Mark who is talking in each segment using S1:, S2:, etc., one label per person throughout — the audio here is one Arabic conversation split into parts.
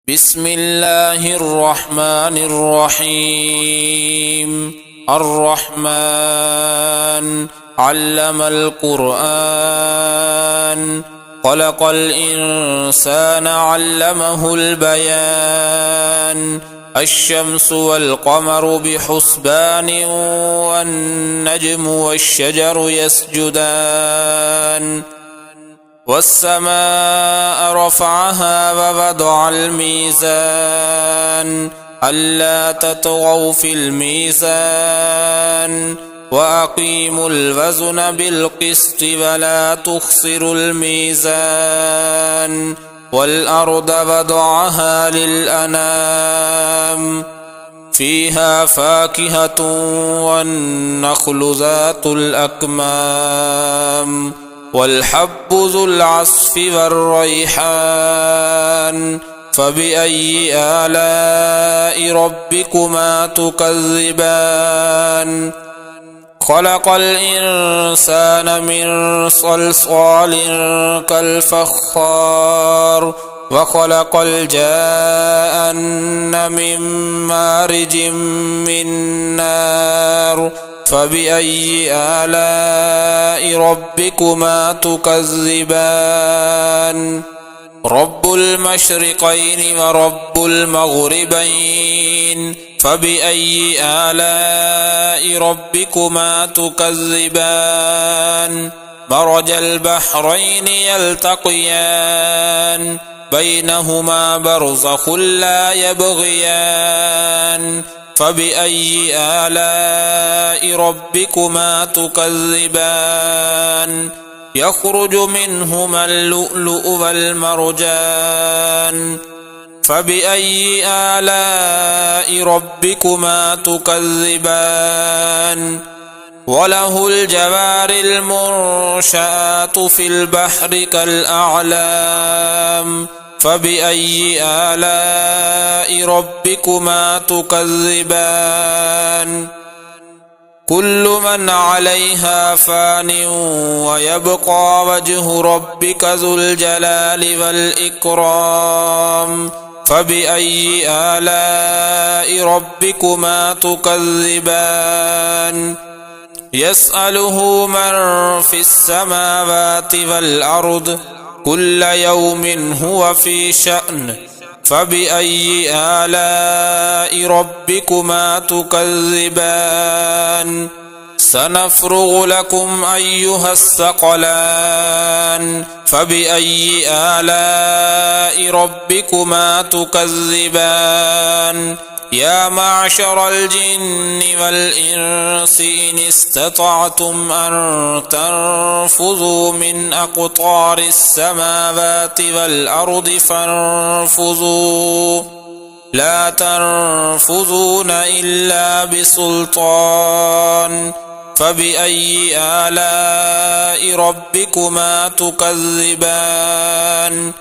S1: بسم الله الرحمن الرحيم. الرحمن علم القرآن، خلق الإنسان علمه البيان. الشمس والقمر بحسبان، والنجم والشجر يسجدان. والسماء رفعها ووضع الميزان، ألا تطغوا في الميزان، وأقيموا الوزن بالقسط ولا تخسروا الميزان. والأرض وضعها للأنام، فيها فاكهة والنخل ذات الأكمام، والحب ذو العصف والريحان. فبأي آلاء ربكما تكذبان؟ خلق الإنسان من صلصال كالفخار، وخلق الجان من مارج من نار. فبأي آلاء ربكما تكذبان؟ رب المشرقين ورب المغربين، فبأي آلاء ربكما تكذبان؟ مرج البحرين يلتقيان، بينهما برزخ لا يبغيان. فبأي آلاء ربكما تكذبان؟ يخرج منهما اللؤلؤ والمرجان. فبأي آلاء ربكما تكذبان؟ وله الجوار المنشآت في البحر كالأعلام. فبأي آلاء ربكما تكذبان؟ كل من عليها فان، ويبقى وجه ربك ذو الجلال والإكرام. فبأي آلاء ربكما تكذبان؟ يسأله من في السماوات والأرض، كل يوم هو في شأن. فبأي آلاء ربكما تكذبان؟ سنفرغ لكم أيها الثقلان. فبأي آلاء ربكما تكذبان؟ يا معشر الجن والإنس إن استطعتم أن تنفذوا من أقطار السماوات والأرض فانفذوا، لا تنفذون إلا بسلطان. فبأي آلاء ربكما تكذبان؟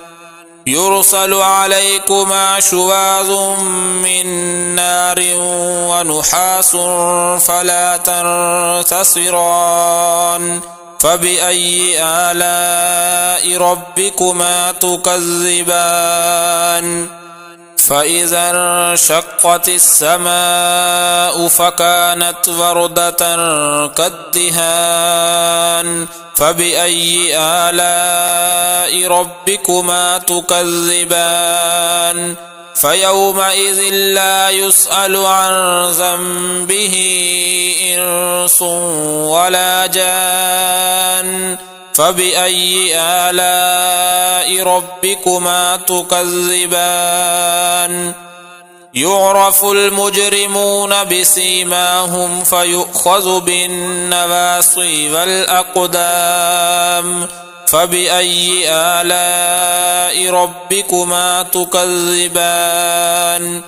S1: يرسل عليكما شواظ من نار ونحاس فلا تنتصران. فبأي آلاء ربكما تكذبان؟ فإذا انشقت السماء فكانت وردة كالدهان. فبأي آلاء ربكما تكذبان؟ فيومئذ لا يسأل عن ذنبه إنس ولا جان. فبأي آلاء ربكما تكذبان؟ يعرف المجرمون بسيماهم فيؤخذ بالنواصي والأقدام. فبأي آلاء ربكما تكذبان؟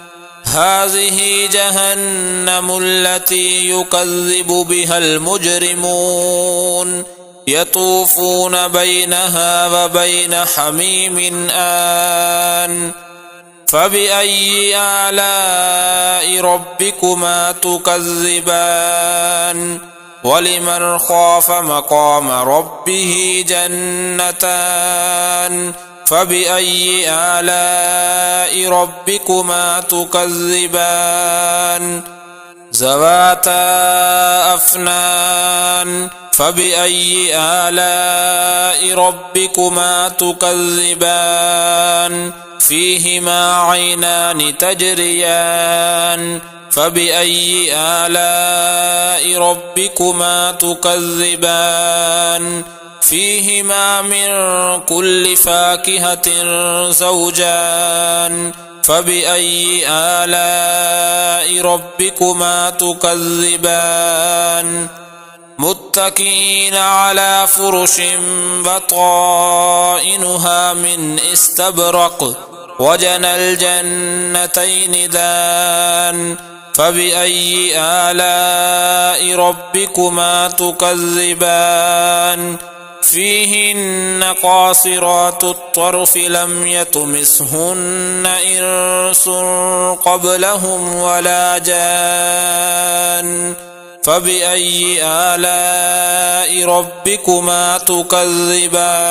S1: هذه جهنم التي يكذب بها المجرمون، يطوفون بينها وبين حميم آن. فبأي آلاء ربكما تكذبان؟ ولمن خاف مقام ربه جنتان، فبأي آلاء ربكما تكذبان ذواتا أفنان فبأي آلاء ربكما تكذبان فيهما عينان تجريان فبأي آلاء ربكما تكذبان فيهما من كل فاكهة زوجان فبأي آلاء ربكما تكذبان متكئين على فرش بطائنها من استبرق وجنى الجنتين دان فبأي آلاء ربكما تكذبان فيهن قاصرات الطرف لم يطمثهن إنس قبلهم ولا جان فبأي آلاء ربكما تكذبان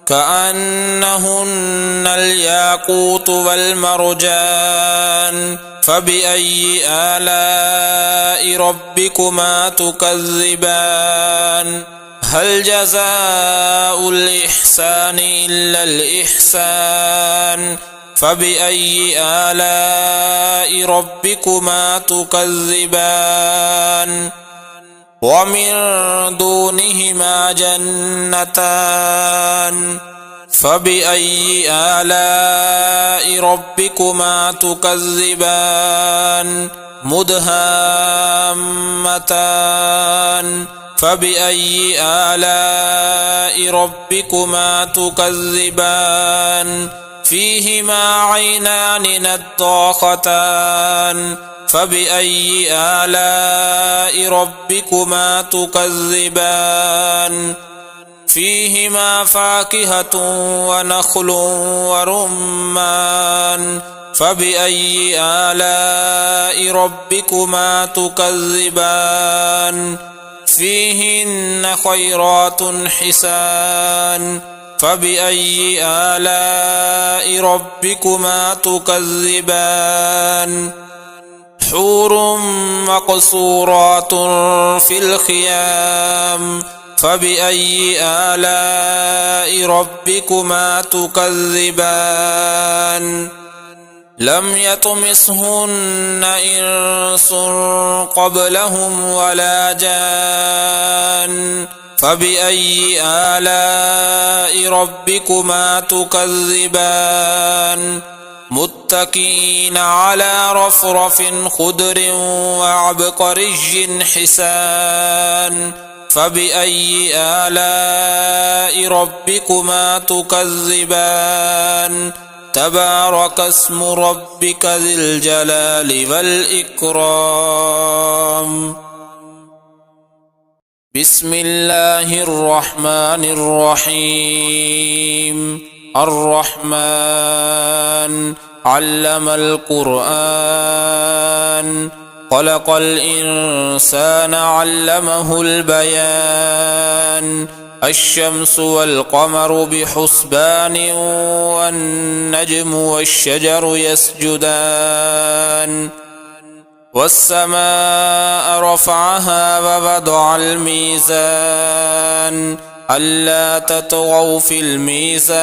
S1: كأنهن الياقوت والمرجان فبأي آلاء ربكما تكذبان هل جزاء الإحسان إلا الإحسان فبأي آلاء ربكما تكذبان ومن دونهما جنتان فبأي آلاء ربكما تكذبان مدهامتان فبأي آلاء ربكما تكذبان فيهما عينان نضاختان فبأي آلاء ربكما تكذبان فيهما فاكهة ونخل ورمان فبأي آلاء ربكما تكذبان فيهن خيرات حسان فبأي آلاء ربكما تكذبان حور مقصورات في الخيام فبأي آلاء ربكما تكذبان لم يطمثهن إنس قبلهم ولا جان فبأي آلاء ربكما تكذبان متكئين على رفرف خضر وعبقري حسان فبأي آلاء ربكما تكذبان تبارك اسم ربك ذي الجلال والإكرام بسم الله الرحمن الرحيم الرحمن علم القرآن خلق الإنسان علمه البيان الشمس والقمر بحسبان والنجم والشجر يسجدان والسماء رفعها ووضع الميزان ألا تطغوا في الميزان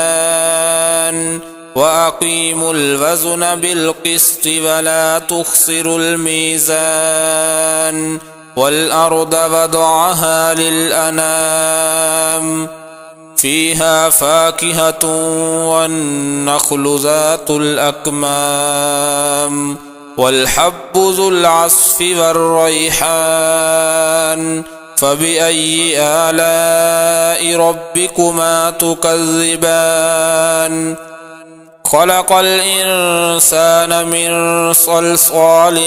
S1: وأقيموا الوزن بالقسط ولا تخسروا الميزان والأرض وضعها للأنام فيها فاكهة والنخل ذات الأكمام والحب ذو العصف والريحان فبأي آلاء ربكما تكذبان خلق الإنسان من صلصال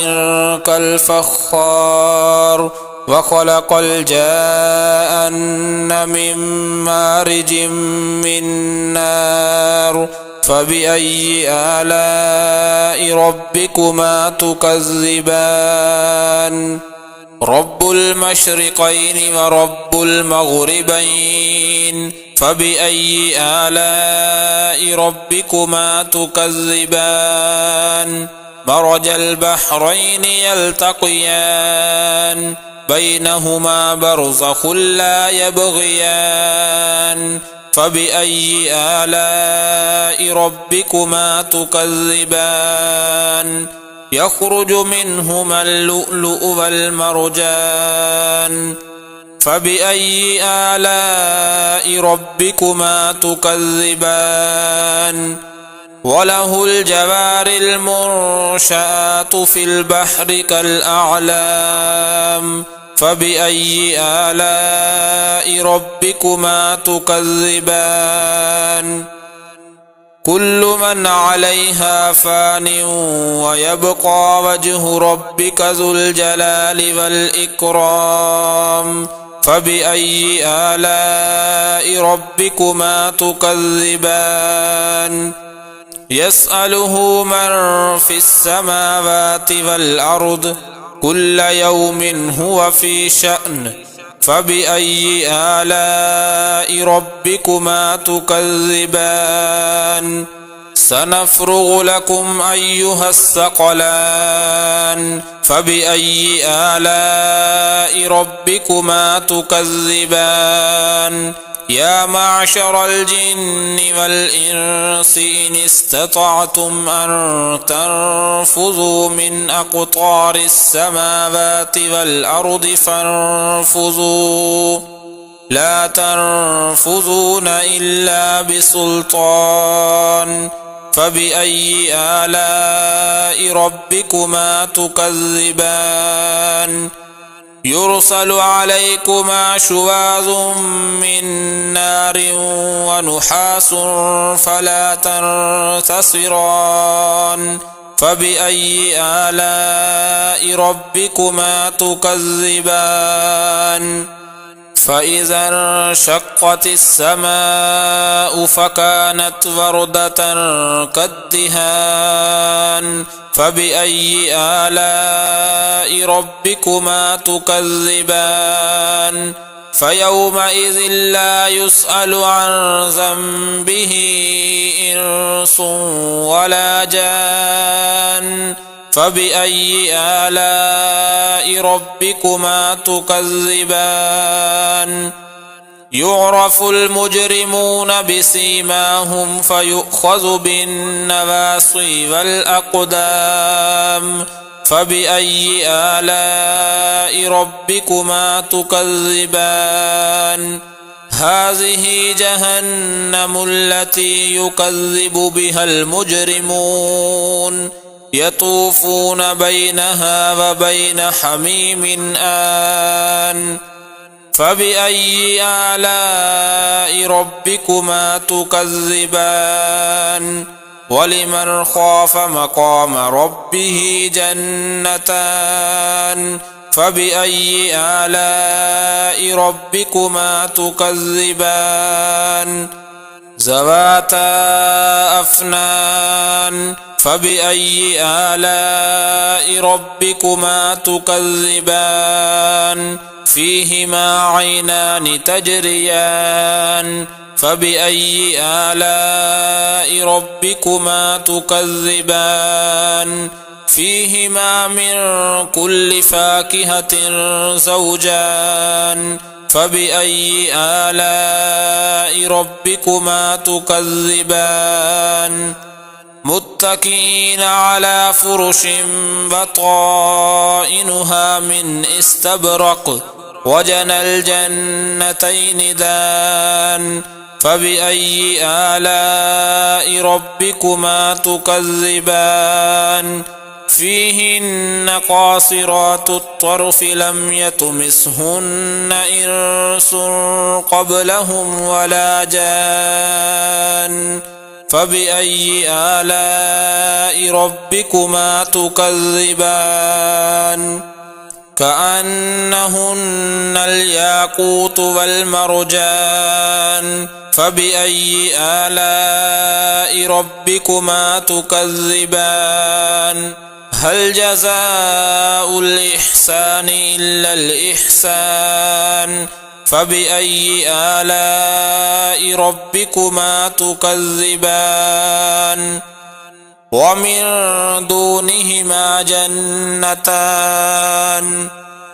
S1: كالفخار وخلق الجان من مارج من نار فبأي آلاء ربكما تكذبان رب المشرقين ورب المغربين فبأي آلاء ربكما تكذبان مرج البحرين يلتقيان بينهما برزخ لا يبغيان فبأي آلاء ربكما تكذبان يخرج منهما اللؤلؤ والمرجان فبأي آلاء ربكما تكذبان وله الجوار المنشآت في البحر كالأعلام فبأي آلاء ربكما تكذبان كل من عليها فان ويبقى وجه ربك ذو الجلال والإكرام فبأي آلاء ربكما تكذبان يسأله من في السماوات والأرض كل يوم هو في شأن فبأي آلاء ربكما تكذبان سنفرغ لكم أيها الثقلان فبأي آلاء ربكما تكذبان يا معشر الجن والإنس إن استطعتم أن تنفذوا من أقطار السماوات والأرض فانفذوا لا تنفذون إلا بسلطان فبأي آلاء ربكما تكذبان يرسل عليكما شواظ من نار ونحاس فلا تنتصران فبأي آلاء ربكما تكذبان فإذا انشقت السماء فكانت وردة كالدهان فبأي آلاء ربكما تكذبان فيومئذ لا يسأل عن ذنبه إنس ولا جان فبأي آلاء ربكما تكذبان يعرف المجرمون بسيماهم فيؤخذ بالنواصي والأقدام فبأي آلاء ربكما تكذبان هذه جهنم التي يكذب بها المجرمون يطوفون بينها وبين حميم آن فبأي آلاء ربكما تكذبان ولمن خاف مقام ربه جنتان فبأي آلاء ربكما تكذبان ذواتا أفنان فبأي آلاء ربكما تكذبان فيهما عينان تجريان فبأي آلاء ربكما تكذبان فيهما من كل فاكهة زوجان فبأي آلاء ربكما تكذبان متكئين على فرش بطائنها من استبرق وجنى الجنتين دان فبأي آلاء ربكما تكذبان فيهن قاصرات الطرف لم يطمثهن إنس قبلهم ولا جان فبأي آلاء ربكما تكذبان كأنهن الياقوت والمرجان فبأي آلاء ربكما تكذبان هل جزاء الإحسان إلا الإحسان فبأي آلاء ربكما تكذبان ومن دونهما جنتان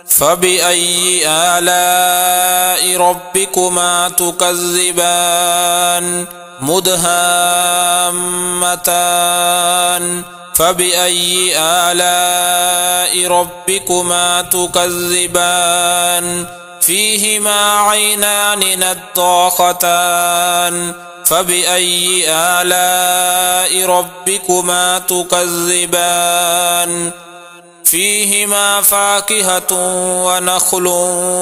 S1: فبأي آلاء ربكما تكذبان مدهامتان فبأي آلاء ربكما تكذبان فيهما عينان نضاختان فبأي آلاء ربكما تكذبان فيهما فاكهة ونخل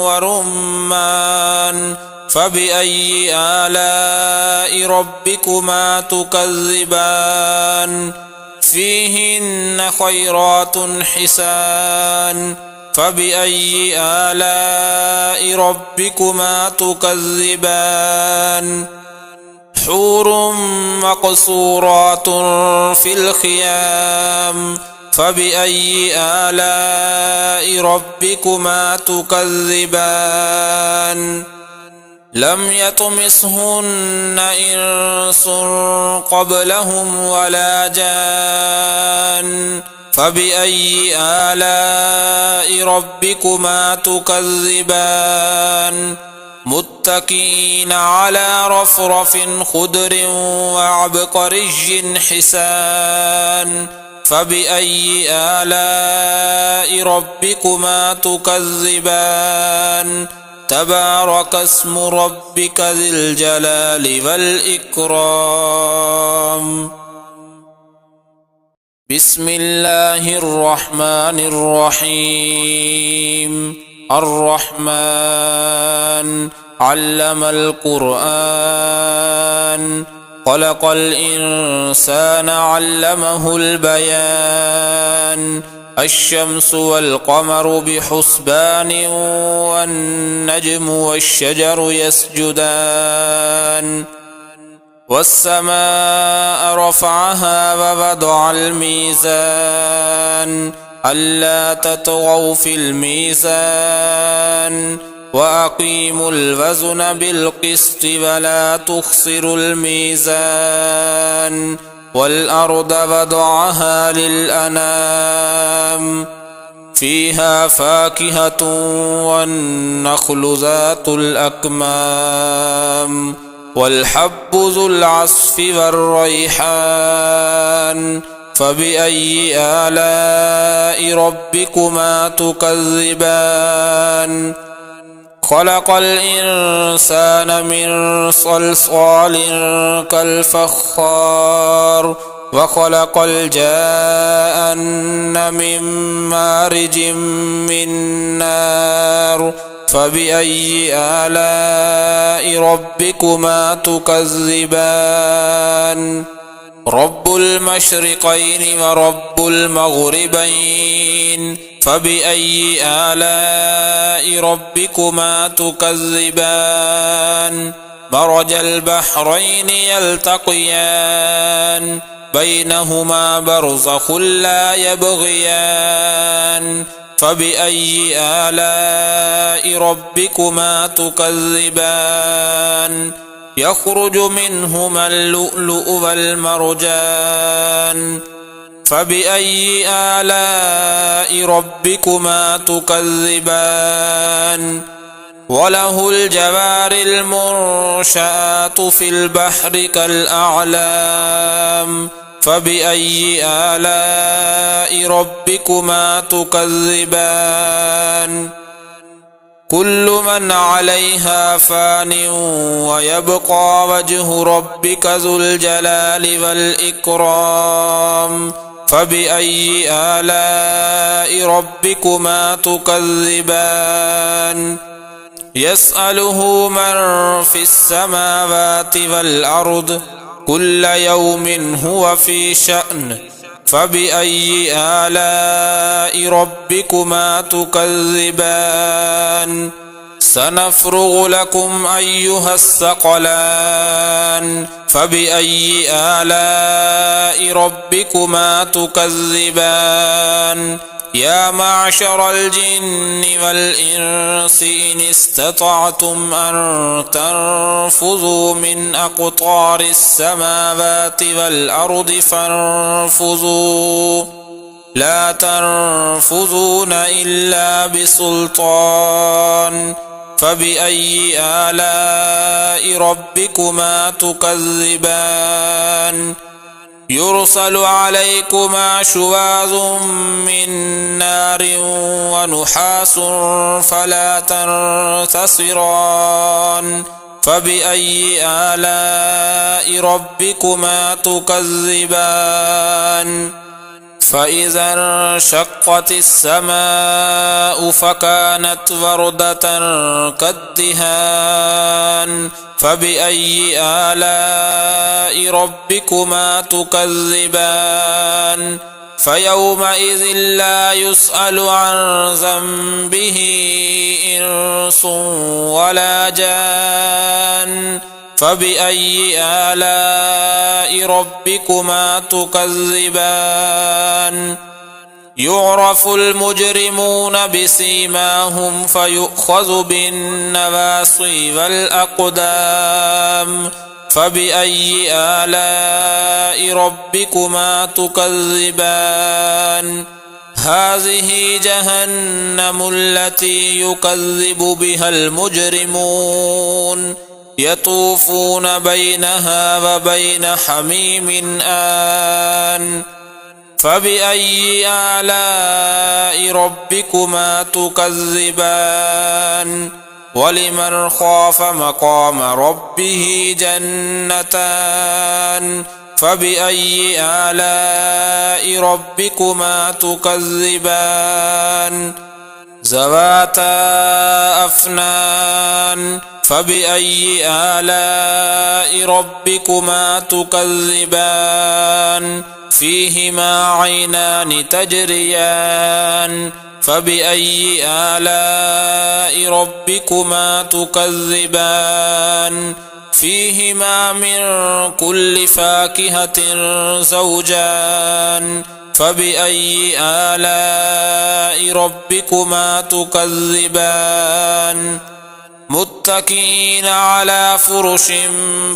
S1: ورمان فبأي آلاء ربكما تكذبان فيهن خيرات حسان فبأي آلاء ربكما تكذبان حور مقصورات في الخيام فبأي آلاء ربكما تكذبان لم يطمثهن إنس قبلهم ولا جان فبأي آلاء ربكما تكذبان متكئين على رفرف خضر وعبقري حسان فبأي آلاء ربكما تكذبان تبارك اسم ربك ذي الجلال والإكرام بسم الله الرحمن الرحيم الرحمن علم القرآن خلق الإنسان علمه البيان الشمس والقمر بحسبان والنجم والشجر يسجدان والسماء رفعها ووضع الميزان ألا تطغوا في الميزان وأقيموا الوزن بالقسط ولا تخسروا الميزان والأرض وضعها للأنام فيها فاكهة والنخل ذات الأكمام والحب ذو العصف والريحان فبأي آلاء ربكما تكذبان خلق الإنسان من صلصال كالفخار وخلق الجان من مارج من نار فبأي آلاء ربكما تكذبان رب المشرقين ورب المغربين فبأي آلاء ربكما تكذبان مرج البحرين يلتقيان بينهما برزخ لا يبغيان فبأي آلاء ربكما تكذبان يخرج منهما اللؤلؤ والمرجان فبأي آلاء ربكما تكذبان وله الجوار المنشآت في البحر كالأعلام فبأي آلاء ربكما تكذبان كل من عليها فان ويبقى وجه ربك ذو الجلال والإكرام فبأي آلاء ربكما تكذبان يسأله من في السماوات والأرض كل يوم هو في شأن فبأي آلاء ربكما تكذبان سنفرغ لكم أيها الثقلان فبأي آلاء ربكما تكذبان يا معشر الجن والإنس إن استطعتم أن تنفذوا من أقطار السماوات والأرض فانفذوا لا تنفذون إلا بسلطان فبأي آلاء ربكما تكذبان يرسل عليكما شواظ من نار ونحاس فلا تنتصران فبأي آلاء ربكما تكذبان فإذا انشقت السماء فكانت وردة كالدهان فبأي آلاء ربكما تكذبان فيومئذ لا يسأل عن ذنبه إنس ولا جان فبأي آلاء ربكما تكذبان يعرف المجرمون بسيماهم فيؤخذ بالنواصي والأقدام فبأي آلاء ربكما تكذبان هذه جهنم التي يكذب بها المجرمون يطوفون بينها وبين حميم آن فبأي آلاء ربكما تكذبان ولمن خاف مقام ربه جنتان فبأي آلاء ربكما تكذبان ذواتا أفنان فبأي آلاء ربكما تكذبان فيهما عينان تجريان فبأي آلاء ربكما تكذبان فيهما من كل فاكهة زوجان فبأي آلاء ربكما تكذبان متكئين على فرش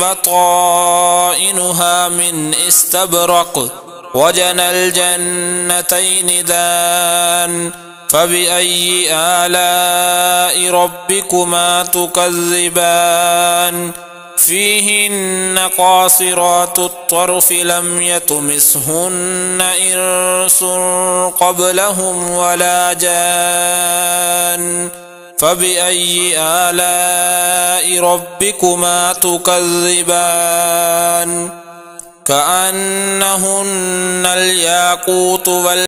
S1: بطائنها من استبرق وجنى الجنتين دان فبأي آلاء ربكما تكذبان فيهن قاصرات الطرف لم يطمثهن إنس قبلهم ولا جان فبأي آلاء ربكما تكذبان كأنهن الياقوت